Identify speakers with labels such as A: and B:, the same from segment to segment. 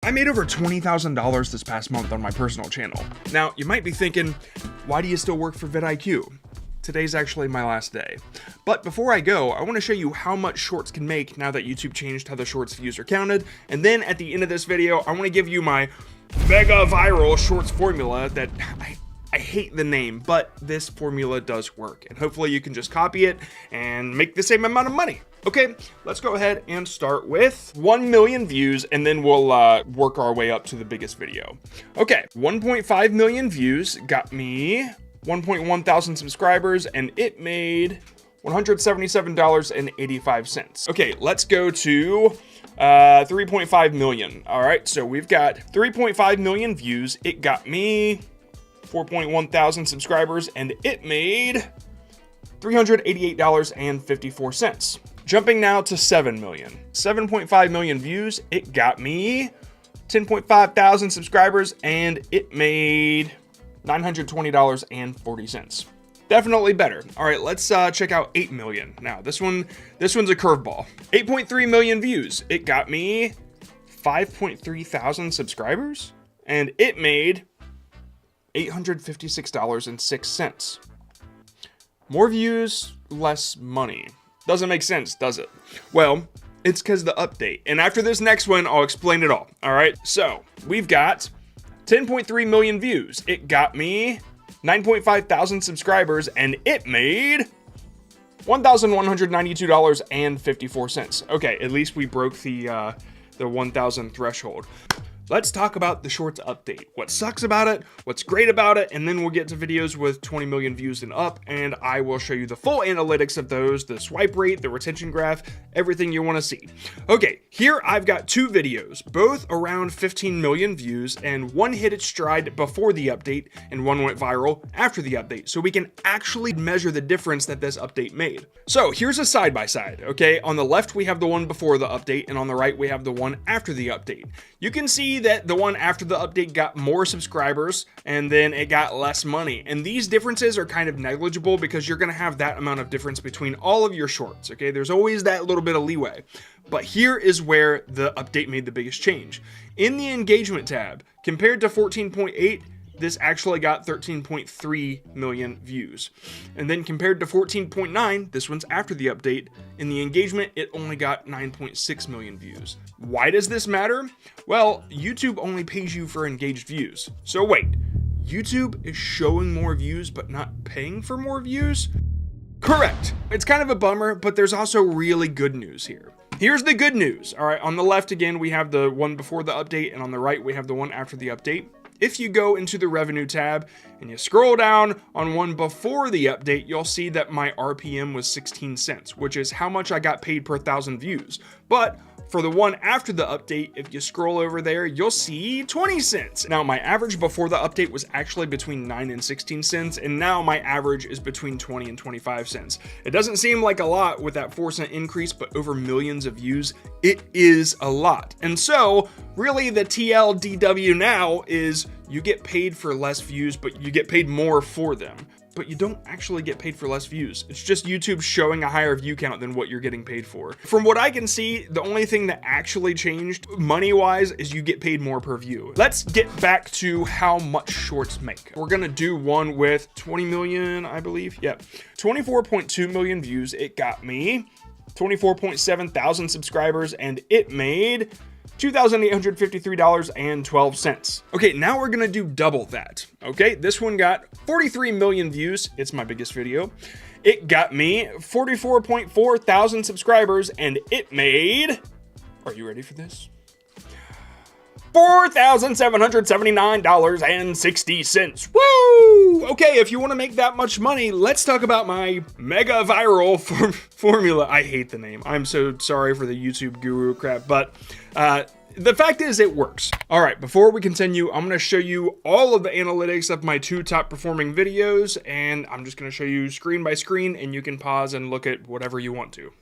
A: I made over $20,000 this past month on my personal channel. Now, you might be thinking, why do you still work for vidIQ? Today's actually my last day. But before I go, I want to show you how much shorts can make now that YouTube changed how the shorts views are counted. And then at the end of this video, I want to give you my mega viral shorts formula that I hate the name, but this formula does work. And hopefully you can just copy it and make the same amount of money. Okay, let's go ahead and start with 1 million views, and then we'll work our way up to the biggest video. Okay, 1.5 million views got me 1.1 thousand subscribers, and it made $177.85. Okay, let's go to 3.5 million. All right, so we've got 3.5 million views. It got me 4.1 thousand subscribers, and it made $388.54. Jumping now to 7 million. 7.5 million views. It got me 10.5 thousand subscribers, and it made $920.40. Definitely better. All right, let's check out 8 million. Now, this one's a curveball. 8.3 million views. It got me 5.3 thousand subscribers, and it made $856.06. More views, less money. Doesn't make sense, does it? Well, it's because the update. And after this next one, I'll explain it all. All right, so we've got 10.3 million views. It got me 9.5 thousand subscribers, and it made $1,192.54. Okay, at least we broke the 1,000 threshold. Let's talk about the shorts update. What sucks about it, what's great about it, and then we'll get to videos with 20 million views and up, and I will show you the full analytics of those, the swipe rate, the retention graph, everything you want to see. Okay, here I've got 2 videos, both around 15 million views, and one hit its stride before the update, and one went viral after the update, so we can actually measure the difference that this update made. So here's a side-by-side, okay? On the left, we have the one before the update, and on the right, we have the one after the update. You can see that the one after the update got more subscribers, and then it got less money. And these differences are kind of negligible because you're gonna have that amount of difference between all of your shorts, okay? There's always that little bit of leeway. But here is where the update made the biggest change. In the engagement tab, compared to 14.8, this actually got 13.3 million views. And then compared to 14.9, this one's after the update, in the engagement, it only got 9.6 million views. Why does this matter? Well, YouTube only pays you for engaged views. So wait, YouTube is showing more views but not paying for more views? Correct. It's kind of a bummer, but there's also really good news here. Here's the good news. All right, on the left again, we have the one before the update, and on the right, we have the one after the update. If you go into the revenue tab and you scroll down on one before the update, you'll see that my RPM was 16 cents, which is how much I got paid per 1,000 views. But for the one after the update, if you scroll over there, you'll see 20 cents. Now, my average before the update was actually between 9 and 16 cents, and now my average is between 20 and 25 cents. It doesn't seem like a lot with that 4-cent increase, but over millions of views, it is a lot. And so, really, the TLDW now is you get paid for less views, but you get paid more for them. But you don't actually get paid for less views. It's just YouTube showing a higher view count than what you're getting paid for. From what I can see, the only thing that actually changed money-wise is you get paid more per view. Let's get back to how much shorts make. We're gonna do one with 20 million, I believe. Yep, 24.2 million views. It got me 24.7 thousand subscribers, and it made $2,853.12. Okay, now we're gonna do double that. Okay, this one got 43 million views. It's my biggest video. It got me 44.4 thousand subscribers, and it made, are you ready for this? $4,779.60. Woo! Okay, if you want to make that much money, let's talk about my mega viral formula. I hate the name. I'm so sorry for the YouTube guru crap, but the fact is it works. All right, before we continue, I'm going to show you all of the analytics of my 2 top performing videos, and I'm just going to show you screen by screen, and you can pause and look at whatever you want to.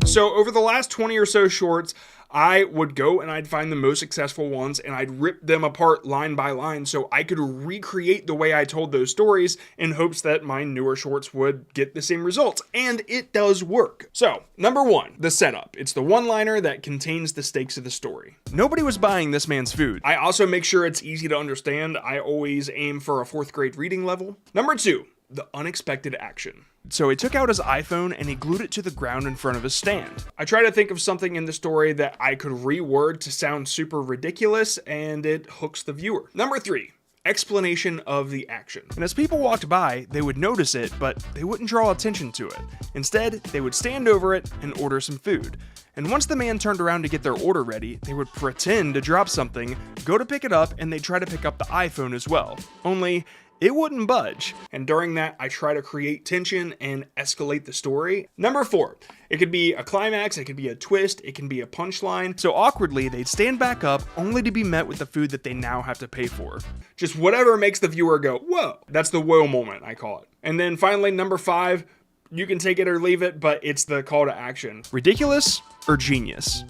A: So over the last 20 or so shorts, I would go and I'd find the most successful ones and I'd rip them apart line by line so I could recreate the way I told those stories in hopes that my newer shorts would get the same results. And it does work. So, number 1, the setup. It's the one-liner that contains the stakes of the story. Nobody was buying this man's food. I also make sure it's easy to understand. I always aim for a 4th grade reading level. Number 2, the unexpected action. So he took out his iPhone and he glued it to the ground in front of his stand. I try to think of something in the story that I could reword to sound super ridiculous, and it hooks the viewer. Number 3, explanation of the action. And as people walked by, they would notice it, but they wouldn't draw attention to it. Instead, they would stand over it and order some food. And once the man turned around to get their order ready, they would pretend to drop something, go to pick it up, and they'd try to pick up the iPhone as well. Only, it wouldn't budge. And during that, I try to create tension and escalate the story. Number 4, it could be a climax, it could be a twist, it can be a punchline. So awkwardly, they'd stand back up only to be met with the food that they now have to pay for. Just whatever makes the viewer go, whoa. That's the whoa moment, I call it. And then finally, number 5, you can take it or leave it, but it's the call to action. Ridiculous or genius?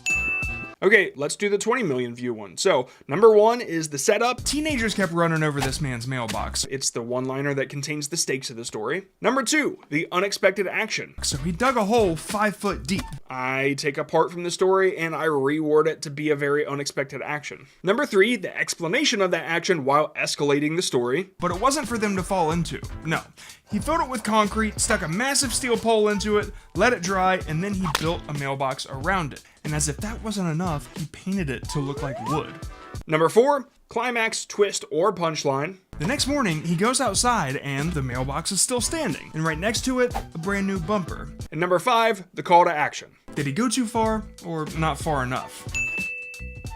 A: Okay, let's do the 20 million view one. So, number 1 is the setup. Teenagers kept running over this man's mailbox. It's the one-liner that contains the stakes of the story. Number 2, the unexpected action. So he dug a hole 5 foot deep. I take a part from the story and I reword it to be a very unexpected action. Number 3, the explanation of that action while escalating the story. But it wasn't for them to fall into. No. He filled it with concrete, stuck a massive steel pole into it, let it dry, and then he built a mailbox around it. And as if that wasn't enough, he painted it to look like wood. Number 4, climax, twist, or punchline. The next morning, he goes outside and the mailbox is still standing. And right next to it, a brand new bumper. And number 5, the call to action. Did he go too far or not far enough?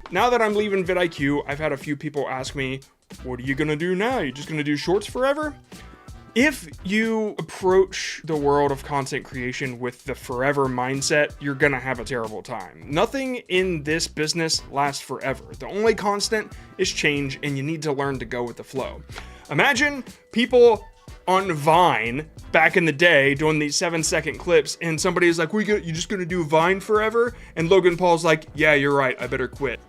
A: Now that I'm leaving vidIQ, I've had a few people ask me, what are you gonna do now? You just gonna do shorts forever? If you approach the world of content creation with the forever mindset, you're gonna have a terrible time. Nothing in this business lasts forever. The only constant is change, and you need to learn to go with the flow. Imagine people on Vine back in the day doing these 7-second clips, and somebody's like, you just gonna do Vine forever? And Logan Paul's like, yeah, you're right, I better quit.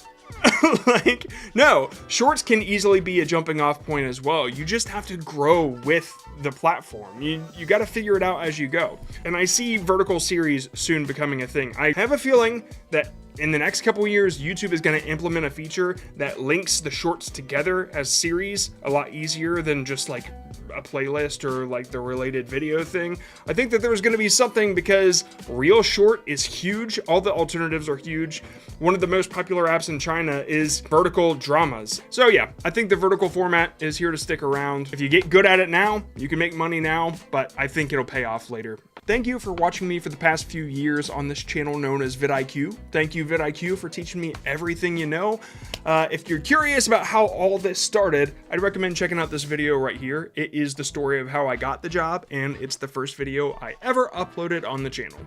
A: Like, no, shorts can easily be a jumping off point as well. You just have to grow with the platform. You got to figure it out as you go. And I see vertical series soon becoming a thing. I have a feeling that in the next couple years, YouTube is going to implement a feature that links the shorts together as series a lot easier than just like a playlist or like the related video thing. I think that there's going to be something because Real Short is huge. All the alternatives are huge. One of the most popular apps in China is vertical dramas. So yeah, I think the vertical format is here to stick around. If you get good at it now, you can make money now, but I think it'll pay off later. Thank you for watching me for the past few years on this channel known as vidIQ. Thank you, vidIQ, for teaching me everything you know. If you're curious about how all this started, I'd recommend checking out this video right here. It is the story of how I got the job, and it's the first video I ever uploaded on the channel.